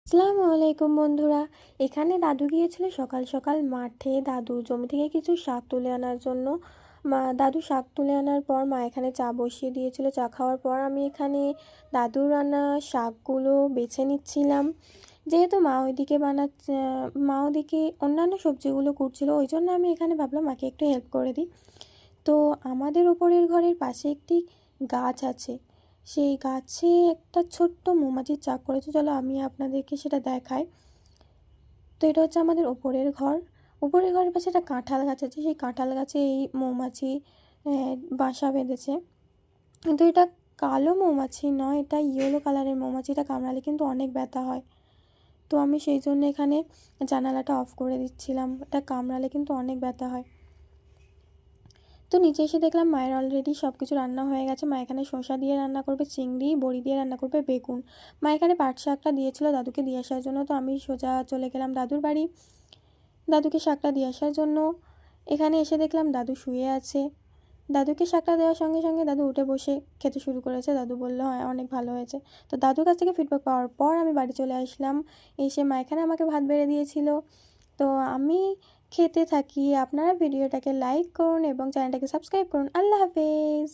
আসসালামু আলাইকুম বন্ধুরা। এখানে দাদু গিয়েছিল সকাল সকাল মাঠে দাদুর জমি থেকে কিছু শাক তুলে আনার জন্য। দাদু শাক তুলে আনার পর মা এখানে চা বসিয়ে দিয়েছিল। চা খাওয়ার পর আমি এখানে দাদুর আনা শাকগুলো বেছে নিচ্ছিলাম। যেহেতু মা ওদিকে অন্যান্য সবজিগুলো কুটছিল, ওই জন্য আমি এখানে ভাবলাম মাকে একটু হেল্প করে দিই। তো আমাদের উপরের ঘরের পাশে একটি গাছ আছে, সেই গাছে একটা ছোট্ট মৌমাছির চাক করেছে। চলো আমি আপনাদেরকে সেটা দেখাই। তো এটা হচ্ছে আমাদের উপরের ঘর। উপরের ঘরের পাশে একটা কাঁঠাল গাছ আছে, সেই কাঁঠাল গাছে এই মৌমাছি বাসা বেঁধেছে। কিন্তু এটা কালো মৌমাছি নয়, এটা ইয়েলো কালারের মৌমাছি। এটা কামড়ালে কিন্তু অনেক ব্যথা হয়। তো আমি সেই জন্য এখানে জানালাটা অফ করে দিচ্ছিলাম, এটা কামড়ালে কিন্তু অনেক ব্যথা হয়। তো নিচে এসে দেখলাম মায়ের অলরেডি সব কিছু রান্না হয়ে গেছে। মা এখানে শসা দিয়ে রান্না করবে, চিংড়ি বড়ি দিয়ে রান্না করবে, বেগুন। মা এখানে পাট শাকটা দিয়েছিল দাদুকে দিয়ে আসার জন্য। তো আমি সোজা চলে গেলাম দাদুর বাড়ি দাদুকে শাকটা দিয়ে আসার জন্য। এখানে এসে দেখলাম দাদু শুয়ে আছে। দাদুকে শাকটা দেওয়ার সঙ্গে সঙ্গে দাদু উঠে বসে খেতে শুরু করেছে। দাদু বললো হ্যাঁ অনেক ভালো হয়েছে। তো দাদুর কাছ থেকে ফিডব্যাক পাওয়ার পর আমি বাড়ি চলে আসলাম। এসে মা এখানে আমাকে ভাত বেড়ে দিয়েছিল। তো আমি খেতে থাকি। আপনারা ভিডিওটাকে লাইক করুন এবং চ্যানেলটাকে সাবস্ক্রাইব করুন। আল্লাহ হাফেজ।